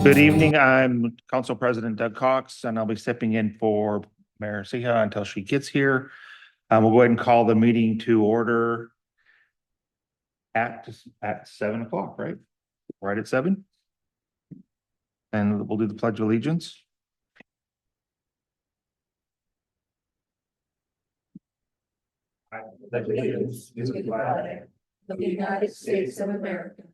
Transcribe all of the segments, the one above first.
Good evening. I'm Council President Doug Cox, and I'll be stepping in for Mayor Siha until she gets here. We'll go ahead and call the meeting to order at 7 o'clock, right? Right at 7. And we'll do the Pledge of Allegiance. I pledge allegiance to the flag of the United States of America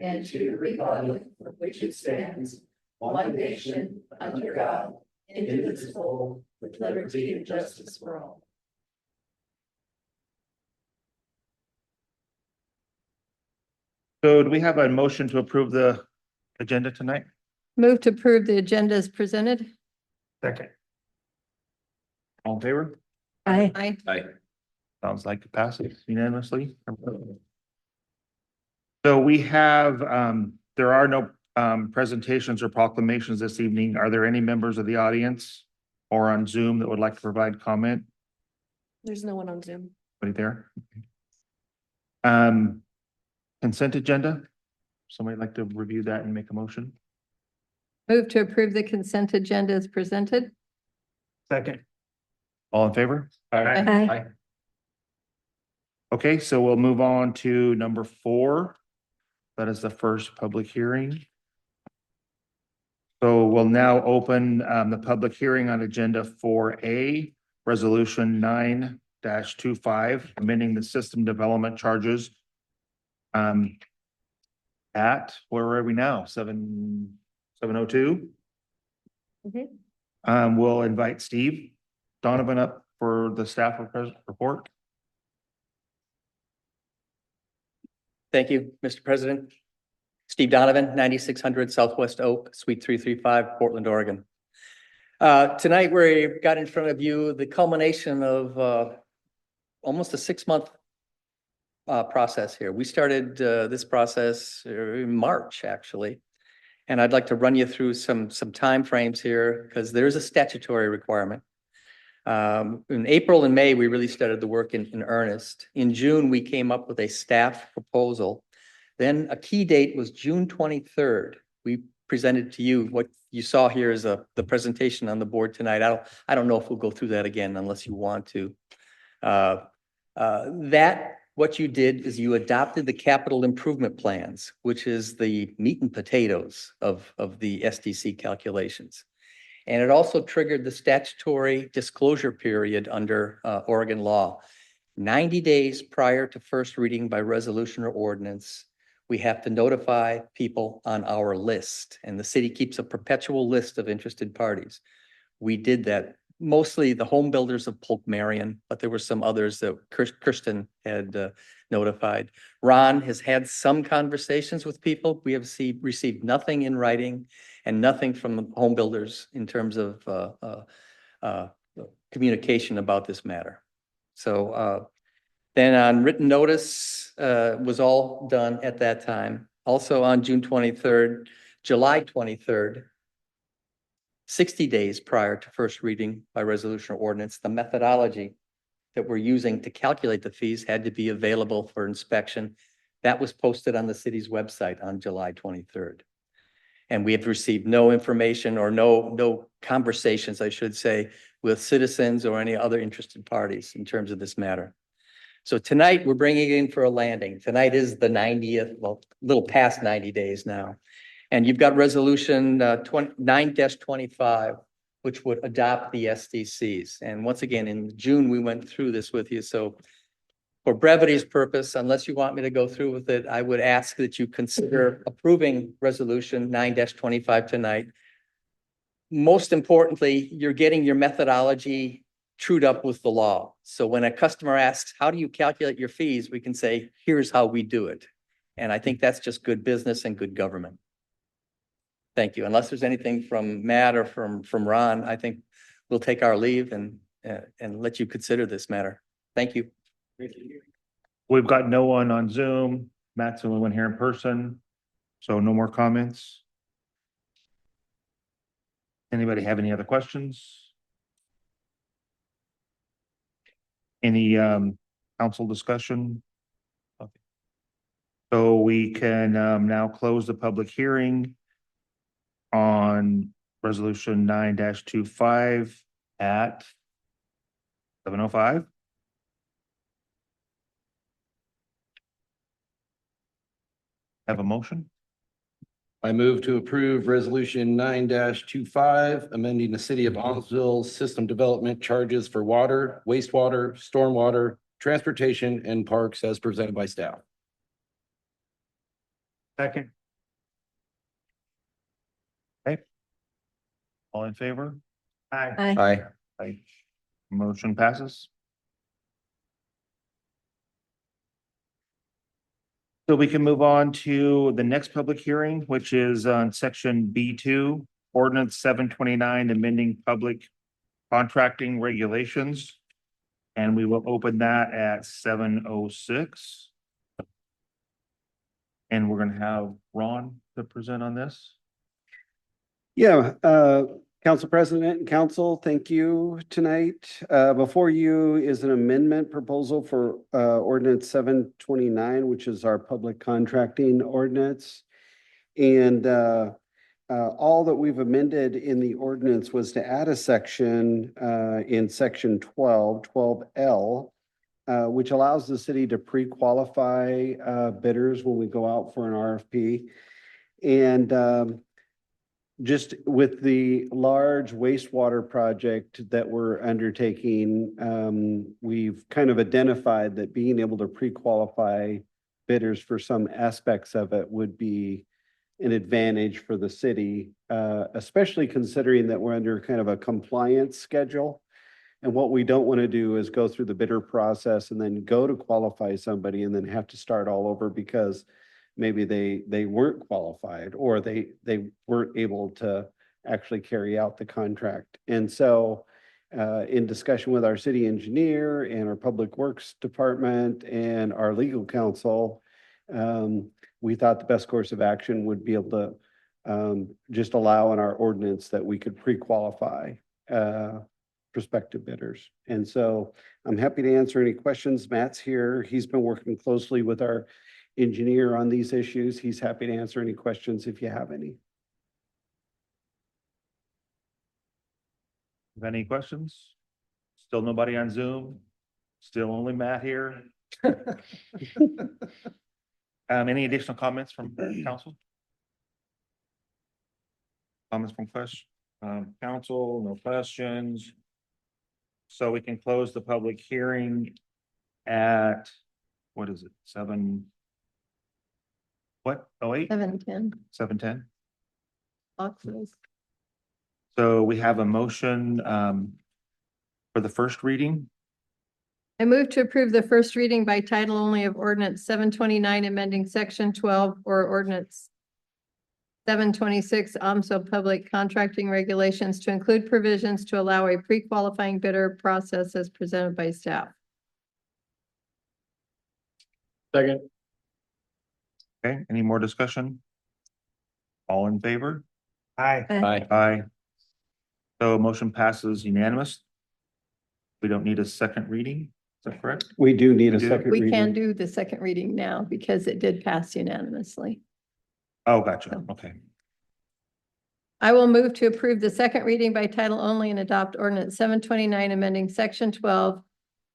and to the republic for which it stands, one nation, under God, indivisible, with liberty and justice for all. So do we have a motion to approve the agenda tonight? Move to approve the agenda as presented. Second. All in favor? Aye. Aye. Sounds like it passes unanimously. So we have, there are no presentations or proclamations this evening. Are there any members of the audience or on Zoom that would like to provide comment? There's no one on Zoom. Right there. Consent agenda. Somebody like to review that and make a motion? Move to approve the consent agenda as presented. Second. All in favor? Aye. Okay, so we'll move on to number 4. That is the first public hearing. So we'll now open the public hearing on agenda 4A, resolution 9-25, amending the system development charges. At, where are we now? 7:02? We'll invite Steve Donovan up for the staff report. Thank you, Mr. President. Steve Donovan, 9600 Southwest Oak, Suite 335, Portland, Oregon. Tonight, we've got in front of you the culmination of almost a 6-month process here. We started this process in March, actually. And I'd like to run you through some timeframes here because there is a statutory requirement. In April and May, we really started the work in earnest. In June, we came up with a staff proposal. Then a key date was June 23rd. We presented to you what you saw here is the presentation on the board tonight. I don't know if we'll go through that again unless you want to. What you did is you adopted the capital improvement plans, which is the meat and potatoes of the SDC calculations. And it also triggered the statutory disclosure period under Oregon law. 90 days prior to first reading by resolution or ordinance, we have to notify people on our list. And the city keeps a perpetual list of interested parties. We did that. Mostly the home builders of Polk Marion, but there were some others that Kirsten had notified. Ron has had some conversations with people. We have received nothing in writing and nothing from the home builders in terms of communication about this matter. So then on written notice was all done at that time. Also on June 23rd, July 23rd, 60 days prior to first reading by resolution or ordinance, the methodology that we're using to calculate the fees had to be available for inspection. That was posted on the city's website on July 23rd. And we have received no information or no conversations, I should say, with citizens or any other interested parties in terms of this matter. So tonight we're bringing it in for a landing. Tonight is the 90th, well, a little past 90 days now. And you've got resolution 9-25, which would adopt the SDCs. And once again, in June, we went through this with you. So for brevity's purpose, unless you want me to go through with it, I would ask that you consider approving resolution 9-25 tonight. Most importantly, you're getting your methodology trued up with the law. So when a customer asks, how do you calculate your fees? We can say, here's how we do it. And I think that's just good business and good government. Thank you. Unless there's anything from Matt or from Ron, I think we'll take our leave and let you consider this matter. Thank you. We've got no one on Zoom. Matt's the only one here in person. So no more comments. Anybody have any other questions? Any council discussion? Okay. So we can now close the public hearing. on resolution 9-25 at 7:05. Have a motion? I move to approve resolution 9-25, amending the city of Aumsville's system development charges for water, wastewater, stormwater, transportation, and parks as presented by staff. Second. Okay. All in favor? Aye. Aye. Aye. Motion passes. So we can move on to the next public hearing, which is on section B2, ordinance 729, amending public contracting regulations. And we will open that at 7:06. And we're gonna have Ron to present on this. Yeah, Council President and Council, thank you tonight. Before you is an amendment proposal for ordinance 729, which is our public contracting ordinance. And all that we've amended in the ordinance was to add a section in section 12L, which allows the city to pre-qualify bidders when we go out for an RFP. And just with the large wastewater project that we're undertaking, we've kind of identified that being able to pre-qualify bidders for some aspects of it would be an advantage for the city, especially considering that we're under kind of a compliance schedule. And what we don't want to do is go through the bidder process and then go to qualify somebody and then have to start all over because maybe they weren't qualified or they weren't able to actually carry out the contract. And so in discussion with our city engineer and our public works department and our legal counsel, we thought the best course of action would be able to just allow in our ordinance that we could pre-qualify prospective bidders. And so I'm happy to answer any questions. Matt's here. He's been working closely with our engineer on these issues. He's happy to answer any questions if you have any. Have any questions? Still nobody on Zoom? Still only Matt here? Any additional comments from council? Comments from council, no questions. So we can close the public hearing at, what is it, 7? What, 08? 7:10. 7:10? Boxes. So we have a motion for the first reading. I move to approve the first reading by title only of ordinance 729, amending section 12 or ordinance 726 Aumsville Public Contracting Regulations to include provisions to allow a pre-qualifying bidder process as presented by staff. Second. Okay, any more discussion? All in favor? Aye. Aye. Aye. So motion passes unanimous. We don't need a second reading, is that correct? We do need We a do? second We reading. can do the second reading now because it did pass unanimously. Oh, gotcha, okay. I will move to approve the second reading by title only and adopt ordinance 729, amending section 12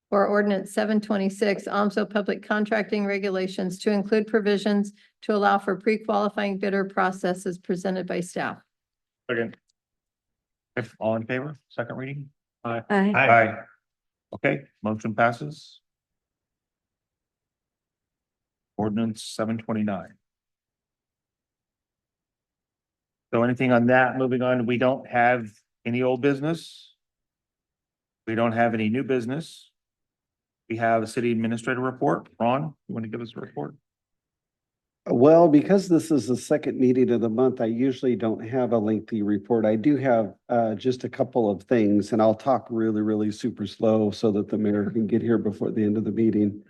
or ordinance 726 Aumsville Public Contracting Regulations to include provisions to allow for pre-qualifying bidder processes presented by staff. Second. If all in favor, second reading? Aye. Aye. Okay, motion passes. Ordinance 729. So anything on that, moving on, we don't have any old business. We don't have any new business. We have a city administrator report. Ron, you want to give us a report? Well, because this is the second meeting of the month, I usually don't have a lengthy report. I do have just a couple of things, and I'll talk really, really super slow so that the mayor can get here before the end of the meeting.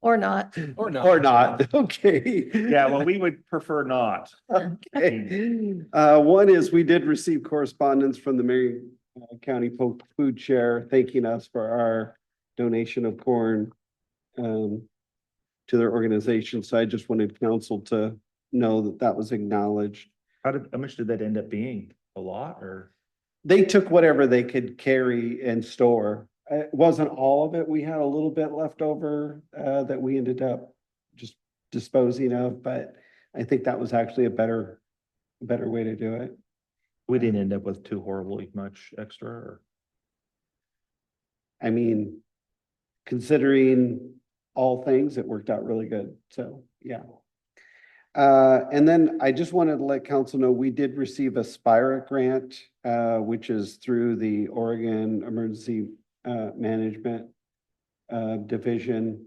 Or not. Or not. Or not, okay. Yeah, well, we would prefer not. Okay. One is we did receive correspondence from the Marion County Food Share thanking us for our donation of corn to their organization. So I just wanted council to know that that was acknowledged. How much did that end up being? A lot or? They took whatever they could carry and store. It wasn't all of it. We had a little bit left over that we ended up just disposing of, but I think that was actually a better way to do it. We didn't end up with too horribly much extra or? I mean, considering all things, it worked out really good. So, yeah. And then I just wanted to let council know, we did receive a SPIRA grant, which is through the Oregon Emergency Management Division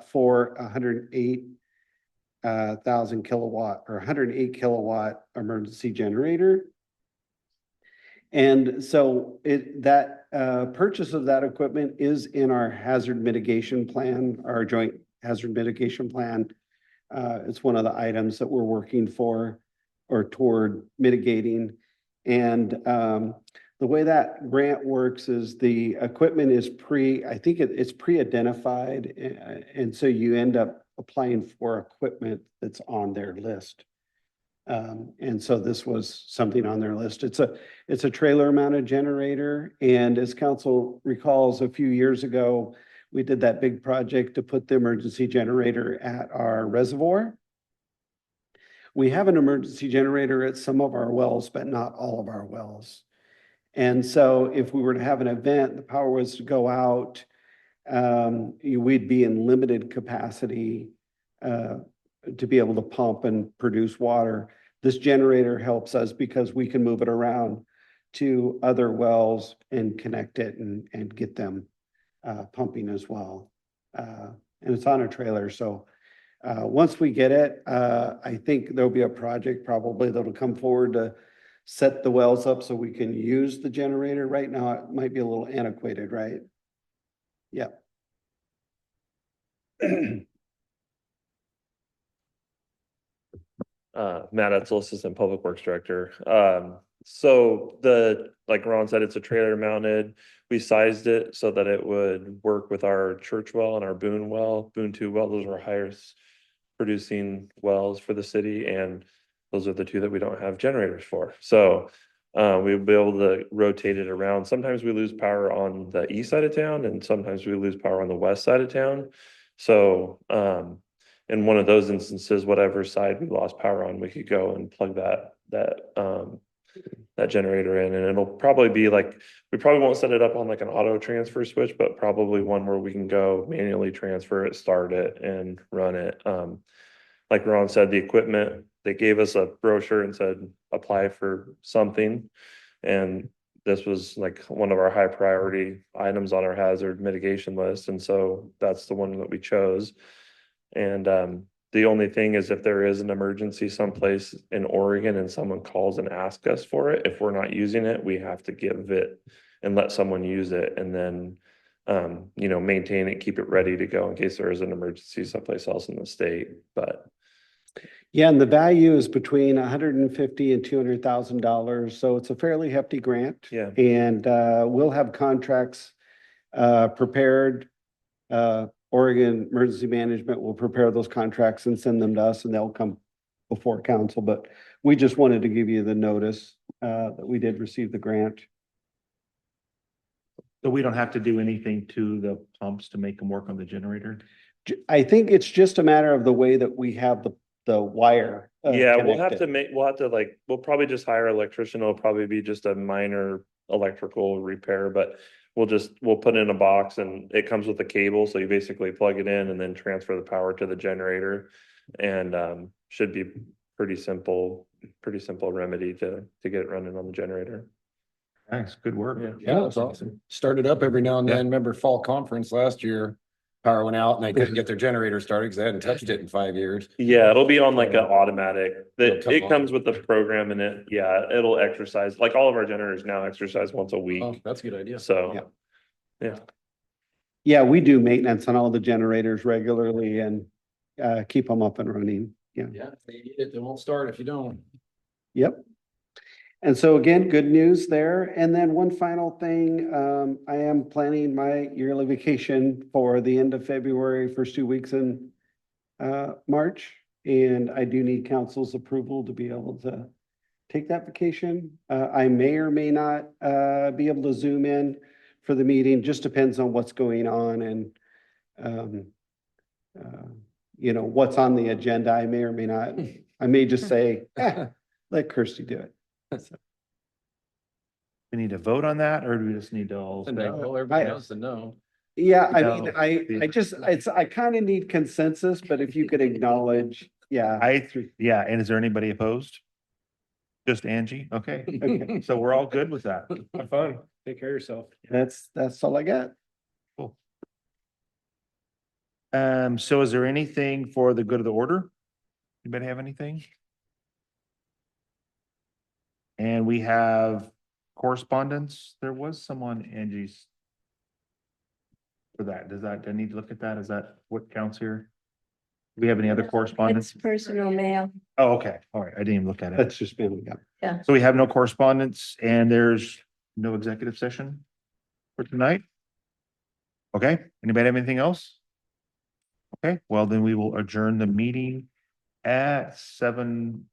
for 108,000 kilowatt or 108 kilowatt emergency generator. And so that purchase of that equipment is in our hazard mitigation plan, our joint hazard mitigation plan. It's one of the items that we're working for or toward mitigating. And the way that grant works is the equipment is it's pre-identified. And so you end up applying for equipment that's on their list. And so this was something on their list. It's a trailer mounted generator. And as council recalls, a few years ago, we did that big project to put the emergency generator at our reservoir. We have an emergency generator at some of our wells, but not all of our wells. And so if we were to have an event, the power was to go out, we'd be in limited capacity to be able to pump and produce water. This generator helps us because we can move it around to other wells and connect it and get them pumping as well. And it's on a trailer. So once we get it, I think there'll be a project probably that'll come forward to set the wells up so we can use the generator. Right now, it might be a little antiquated, right? Yep. Matt Etzel, Assistant Public Works Director. So like Ron said, it's a trailer mounted. We sized it so that it would work with our church well and our Boone 2 well. Those are our highest producing wells for the city. And those are the two that we don't have generators for. So we'll be able to rotate it around. Sometimes we lose power on the east side of town and sometimes we lose power on the west side of town. So in one of those instances, whatever side we lost power on, we could go and plug that generator in, and it'll probably be like, we probably won't set it up on like an auto transfer switch, but probably one where we can go manually transfer it, start it and run it. Like Ron said, the equipment, they gave us a brochure and said, apply for something. And this was like one of our high priority items on our hazard mitigation list. And so that's the one that we chose. And the only thing is if there is an emergency someplace in Oregon and someone calls and asks us for it, if we're not using it, we have to give it and let someone use it and then, maintain it, keep it ready to go in case there is an emergency someplace else in the state. But yeah, and the value is between $150,000 and $200,000. So it's a fairly hefty grant. Yeah. And we'll have contracts prepared. Oregon Emergency Management will prepare those contracts and send them to us and they'll come before council. But we just wanted to give you the notice that we did receive the grant. So we don't have to do anything to the pumps to make them work on the generator? I think it's just a matter of the way that we have the wire. yeah, we'll probably just hire an electrician. It'll probably be just a minor electrical repair, but we'll put it in a box and it comes with a cable. So you basically plug it in and then transfer the power to the generator and should be pretty simple remedy to get it running on the generator. Thanks, good work. Yeah, that's awesome. Started up every now and then. Remember fall conference last year, power went out and they couldn't get their generator started because they hadn't touched it in 5 years. Yeah, it'll be on like an automatic. It'll come It on. comes with the program in it. Yeah, it'll exercise. Like all of our generators now exercise once a Oh, week. that's a good idea. So, Yeah, we do maintenance on all the generators regularly and keep them up and running. Yeah. Yeah, if they need it, they won't start if you don't. Yep. And so again, good news there. And then one final thing, I am planning my yearly vacation for the end of February, first 2 weeks in March. And I do need council's approval to be able to take that vacation. I may or may not be able to Zoom in for the meeting, just depends on what's going on and um, what's on the agenda. I may or may not, I may just say, let Kirsty do it. We need to vote on that, or do we just need to all? Everybody knows to know. Yeah, I mean, No. I kind of need consensus, but if you could acknowledge, yeah. Yeah, and is there anybody opposed? Just Angie? Okay, Okay, so we're all good with that. Have fun. Take care of yourself. that's all I got. Cool. So is there anything for the good of the order? Anybody have anything? And we have correspondence. There was someone, Angie's. For that, do I need to look at that? Is that what counts here? Do we have any other correspondence? It's personal mail. Oh, okay, all right, I didn't even look at it. That's just been, yeah. So we have no correspondence and there's no executive session for tonight? Okay, anybody have anything else? Okay, well, then we will adjourn the meeting at 7